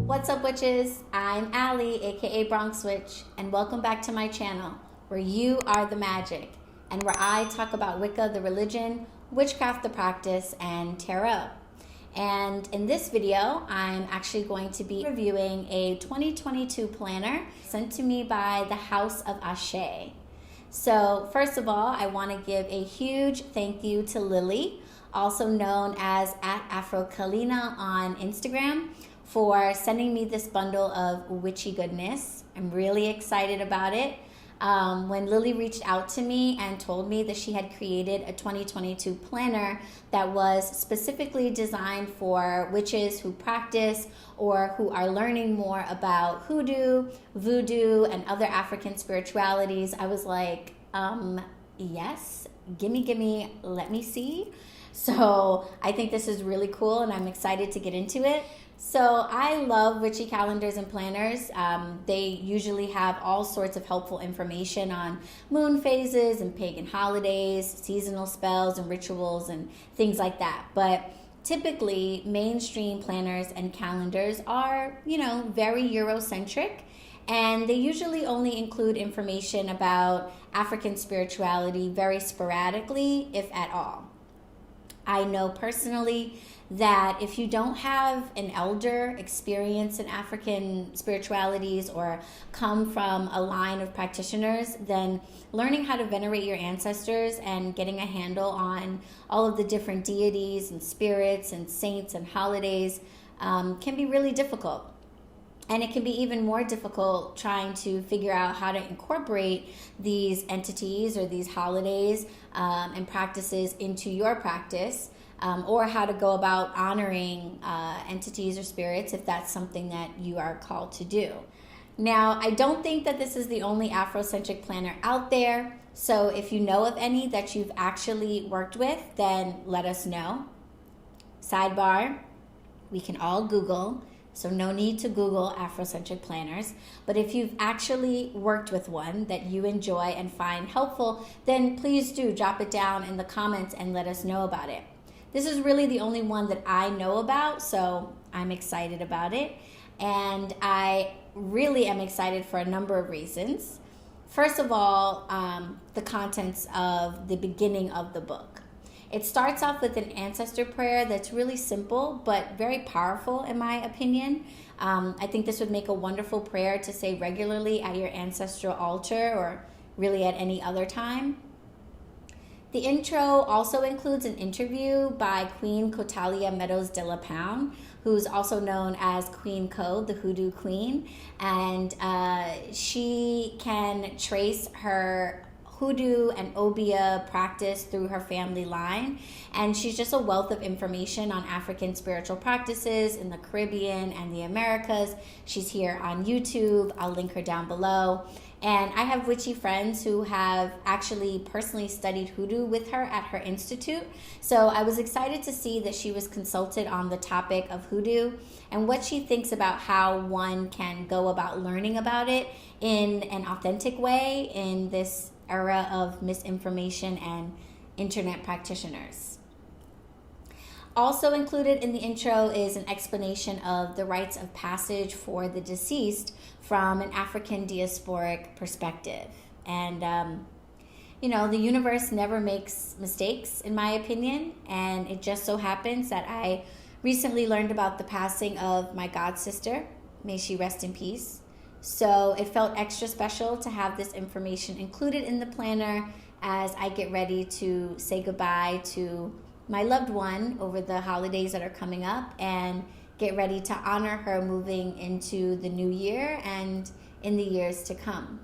What's up, witches? I'm Allie, aka BronxWitch, and welcome back to my channel, where you are the magic, and where I talk about Wicca, the religion, witchcraft, the practice, and tarot. And in this video, I'm actually going to be reviewing a 2022 planner sent to me by the House of Ashe. So first of all, I want to give a huge thank you to Lily, also known as @AfroKalina on Instagram, for sending me this bundle of witchy goodness. I'm really excited about it. When Lily reached out to me and told me that she had created a 2022 planner that was specifically designed for witches who practice or who are learning more about hoodoo, voodoo, and other African spiritualities, I was like, yes, gimme, let me see. So I think this is really cool and I'm excited to get into it. So I love witchy calendars and planners. They usually have all sorts of helpful information on moon phases and pagan holidays, seasonal spells and rituals and things like that. But typically mainstream planners and calendars are, very Eurocentric, and they usually only include information about African spirituality very sporadically, if at all. I know personally that if you don't have an elder experience in African spiritualities or come from a line of practitioners, then learning how to venerate your ancestors and getting a handle on all of the different deities and spirits and saints and holidays can be really difficult. And it can be even more difficult trying to figure out how to incorporate these entities or these holidays and practices into your practice, or how to go about honoring entities or spirits if that's something that you are called to do. Now, I don't think that this is the only Afrocentric planner out there, so if you know of any that you've actually worked with, then let us know. Sidebar, we can all Google, so no need to Google Afrocentric planners. But if you've actually worked with one that you enjoy and find helpful, then please do drop it down in the comments and let us know about it. This is really the only one that I know about, so I'm excited about it. And I really am excited for a number of reasons. First of all, the contents of the beginning of the book. It starts off with an ancestor prayer that's really simple but very powerful in my opinion. I think this would make a wonderful prayer to say regularly at your ancestral altar or really at any other time. The intro also includes an interview by Queen Cotalia Meadows de la Pound, who's also known as Queen Co, the Hoodoo Queen, and she can trace her hoodoo and obeah practice through her family line, and she's just a wealth of information on African spiritual practices in the Caribbean and the Americas. She's here on YouTube. I'll link her down below. And I have witchy friends who have actually personally studied hoodoo with her at her institute. So I was excited to see that she was consulted on the topic of hoodoo and what she thinks about how one can go about learning about it in an authentic way in this era of misinformation and internet practitioners. Also included in the intro is an explanation of the rites of passage for the deceased from an African diasporic perspective. And, the universe never makes mistakes, in my opinion, and it just so happens that I recently learned about the passing of my god sister. May she rest in peace. So it felt extra special to have this information included in the planner as I get ready to say goodbye to my loved one over the holidays that are coming up and get ready to honor her moving into the new year and in the years to come.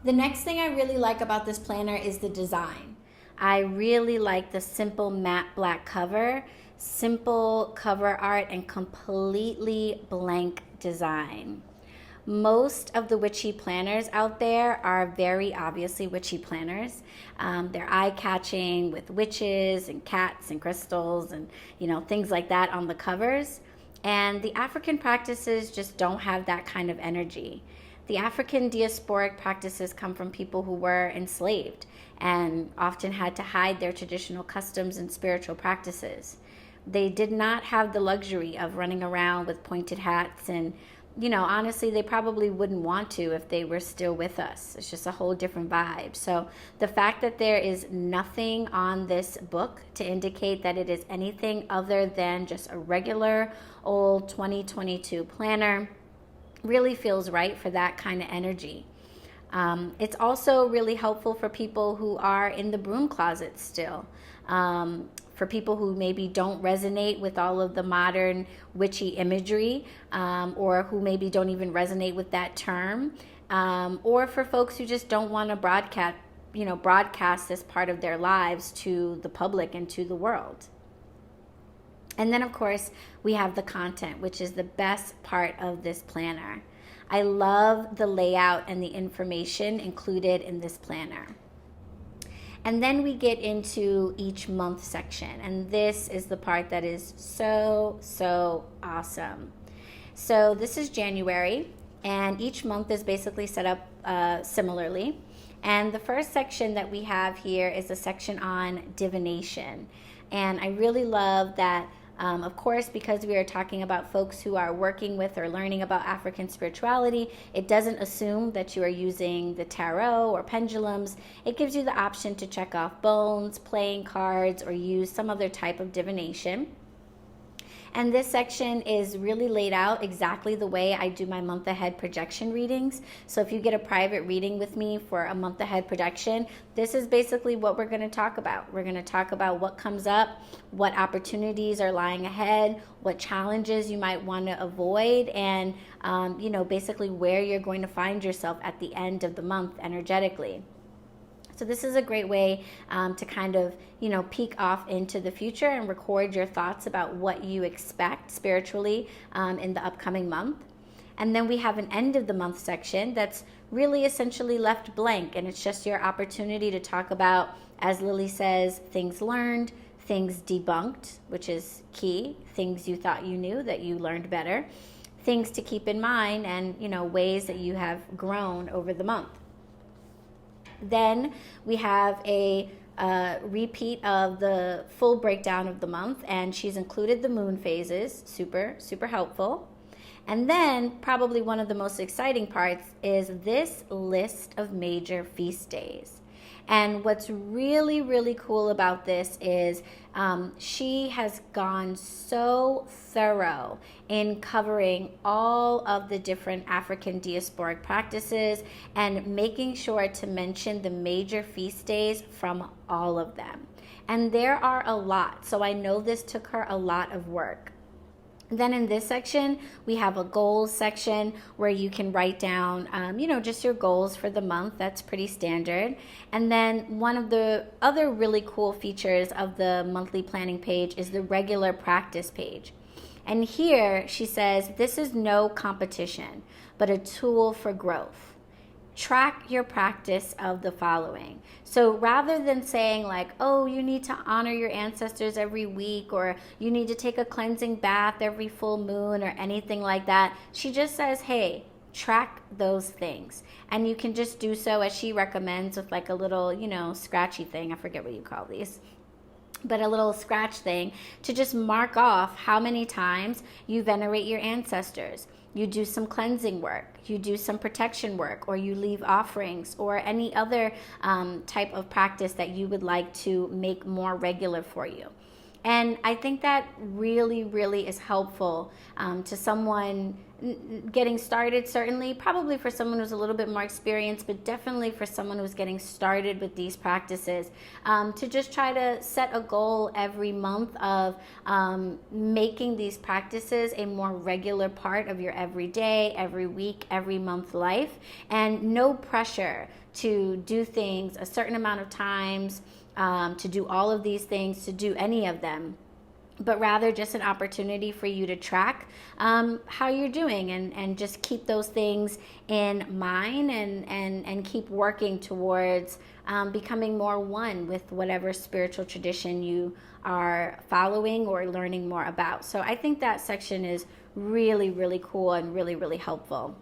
The next thing I really like about this planner is the design. I really like the simple matte black cover, simple cover art, and completely blank design. Most of the witchy planners out there are very obviously witchy planners. They're eye-catching with witches and cats and crystals and things like that on the covers. And the African practices just don't have that kind of energy. The African diasporic practices come from people who were enslaved and often had to hide their traditional customs and spiritual practices. they did not have the luxury of running around with pointed hats, and honestly, they probably wouldn't want to if they were still with us. It's just a whole different vibe. So the fact that there is nothing on this book to indicate that it is anything other than just a regular old 2022 planner really feels right for that kind of energy. It's also really helpful for people who are in the broom closet still. For people who maybe don't resonate with all of the modern witchy imagery, or who maybe don't even resonate with that term, or for folks who just don't want to broadcast this part of their lives to the public and to the world. And then, of course, we have the content, which is the best part of this planner. I love the layout and the information included in this planner. And then we get into each month section, and this is the part that is so, so awesome. So this is January, and each month is basically set up similarly. And the first section that we have here is a section on divination. And I really love that, of course, because we are talking about folks who are working with or learning about African spirituality, it doesn't assume that you are using the tarot or pendulums. It gives you the option to check off bones, playing cards, or use some other type of divination. And this section is really laid out exactly the way I do my month ahead projection readings. So if you get a private reading with me for a month ahead projection, this is basically what we're going to talk about. We're going to talk about what comes up, what opportunities are lying ahead, what challenges you might want to avoid, and basically where you're going to find yourself at the end of the month energetically. So this is a great way to kind of, peek off into the future and record your thoughts about what you expect spiritually in the upcoming month. And then we have an end of the month section that's really essentially left blank, and it's just your opportunity to talk about, as Lily says, things learned, things debunked, which is key, things you thought you knew that you learned better, things to keep in mind, and ways that you have grown over the month. Then we have a repeat of the full breakdown of the month, and she's included the moon phases, super, super helpful. And then probably one of the most exciting parts is this list of major feast days. And what's really, really cool about this is she has gone so thorough in covering all of the different African diasporic practices and making sure to mention the major feast days from all of them. And there are a lot, so I know this took her a lot of work. Then in this section, we have a goals section where you can write down, just your goals for the month. That's pretty standard. And then one of the other really cool features of the monthly planning page is the regular practice page. And here she says, this is no competition, but a tool for growth. Track your practice of the following. So rather than saying like, oh, you need to honor your ancestors every week, or you need to take a cleansing bath every full moon, or anything like that, she just says, hey, track those things. And you can just do so as she recommends with like a little, scratchy thing. I forget what you call these. But a little scratch thing to just mark off how many times you venerate your ancestors. You do some cleansing work, you do some protection work, or you leave offerings, or any other type of practice that you would like to make more regular for you. And I think that really, really is helpful to someone getting started, certainly, probably for someone who's a little bit more experienced, but definitely for someone who's getting started with these practices, to just try to set a goal every month of making these practices a more regular part of your everyday, every week, every month life, and no pressure to do things a certain amount of times, to do all of these things, to do any of them, but rather just an opportunity for you to track how you're doing, and just keep those things in mind, and keep working towards becoming more one with whatever spiritual tradition you are following or learning more about. So I think that section is really, really cool and really, really helpful.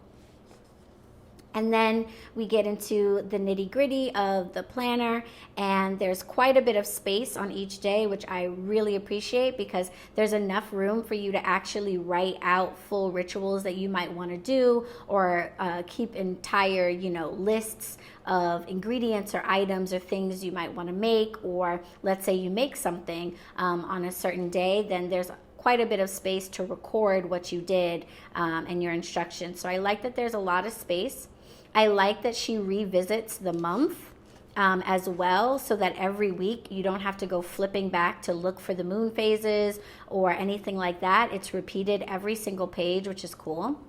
And then we get into the nitty-gritty of the planner, and there's quite a bit of space on each day, which I really appreciate because there's enough room for you to actually write out full rituals that you might want to do, or keep entire, lists of ingredients or items or things you might want to make. Or let's say you make something on a certain day, then there's quite a bit of space to record what you did and your instructions. So I like that there's a lot of space. I like that she revisits the month as well, so that every week you don't have to go flipping back to look for the moon phases or anything like that. It's repeated every single page, which is cool.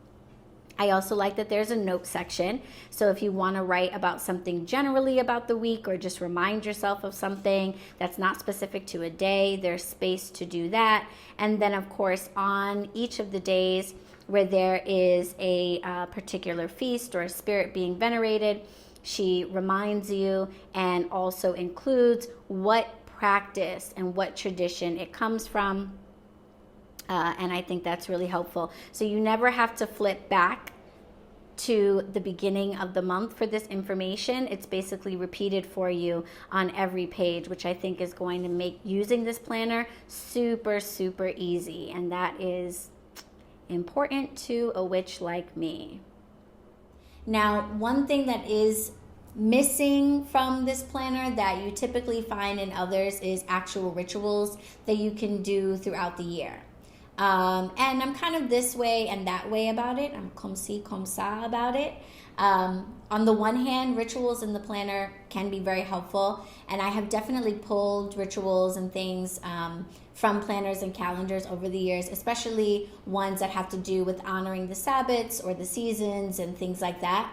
I also like that there's a note section. So if you want to write about something generally about the week, or just remind yourself of something that's not specific to a day, there's space to do that. And then, of course, on each of the days where there is a particular feast or a spirit being venerated, she reminds you and also includes what practice and what tradition it comes from. And I think that's really helpful. So you never have to flip back to the beginning of the month for this information. It's basically repeated for you on every page, which I think is going to make using this planner super, super easy. And that is important to a witch like me. Now, one thing that is missing from this planner that you typically find in others is actual rituals that you can do throughout the year. And I'm kind of this way and that way about it. I'm comme ci, comme ça about it. On the one hand, rituals in the planner can be very helpful, and I have definitely pulled rituals and things from planners and calendars over the years, especially ones that have to do with honoring the Sabbats or the seasons and things like that.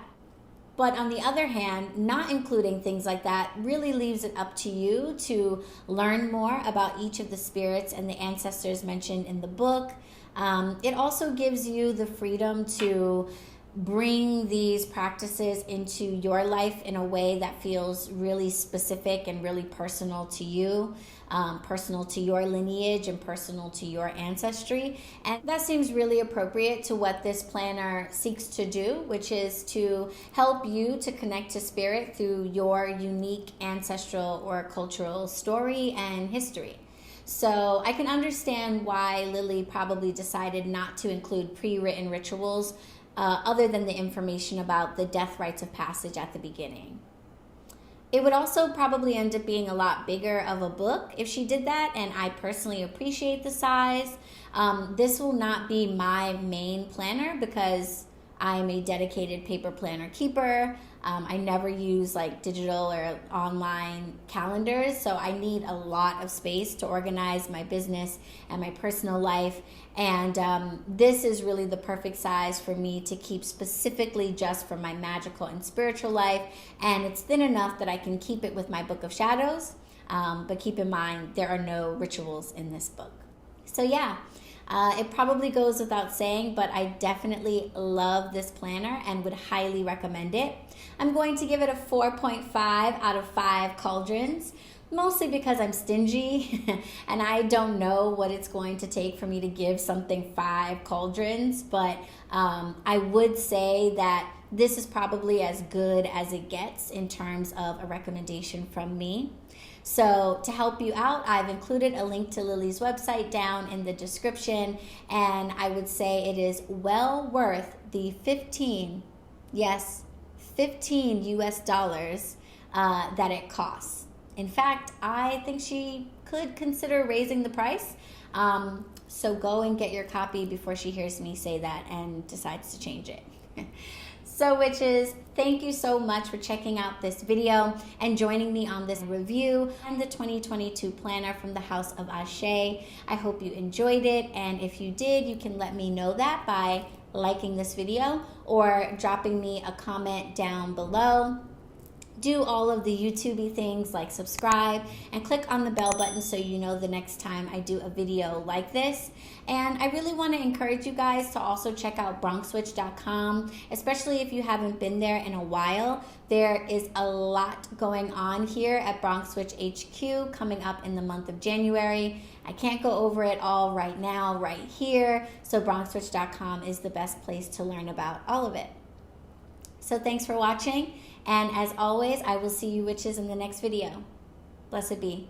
But on the other hand, not including things like that really leaves it up to you to learn more about each of the spirits and the ancestors mentioned in the book. It also gives you the freedom to bring these practices into your life in a way that feels really specific and really personal to you, personal to your lineage and personal to your ancestry. And that seems really appropriate to what this planner seeks to do, which is to help you to connect to spirit through your unique ancestral or cultural story and history. So I can understand why Lily probably decided not to include pre-written rituals other than the information about the death rites of passage at the beginning. It would also probably end up being a lot bigger of a book if she did that, and I personally appreciate the size. This will not be my main planner because I'm a dedicated paper planner keeper. I never use like digital or online calendars, so I need a lot of space to organize my business and my personal life. And this is really the perfect size for me to keep specifically just for my magical and spiritual life. And it's thin enough that I can keep it with my Book of Shadows. But keep in mind, there are no rituals in this book. So yeah. It probably goes without saying, but I definitely love this planner and would highly recommend it. I'm going to give it a 4.5 out of 5 cauldrons, mostly because I'm stingy and I don't know what it's going to take for me to give something 5 cauldrons, but I would say that this is probably as good as it gets in terms of a recommendation from me. So to help you out, I've included a link to Lily's website down in the description, and I would say it is well worth the 15 US dollars that it costs. In fact, I think she could consider raising the price. So go and get your copy before she hears me say that and decides to change it. So witches, thank you so much for checking out this video and joining me on this review and the 2022 planner from the House of Ashe. I hope you enjoyed it, and if you did, you can let me know that by liking this video or dropping me a comment down below. Do all of the YouTube-y things like subscribe and click on the bell button so you know the next time I do a video like this. And I really want to encourage you guys to also check out BronxWitch.com, especially if you haven't been there in a while. There is a lot going on here at BronxWitch HQ coming up in the month of January. I can't go over it all right now, right here, so BronxWitch.com is the best place to learn about all of it. So thanks for watching, and as always, I will see you witches in the next video. Blessed be.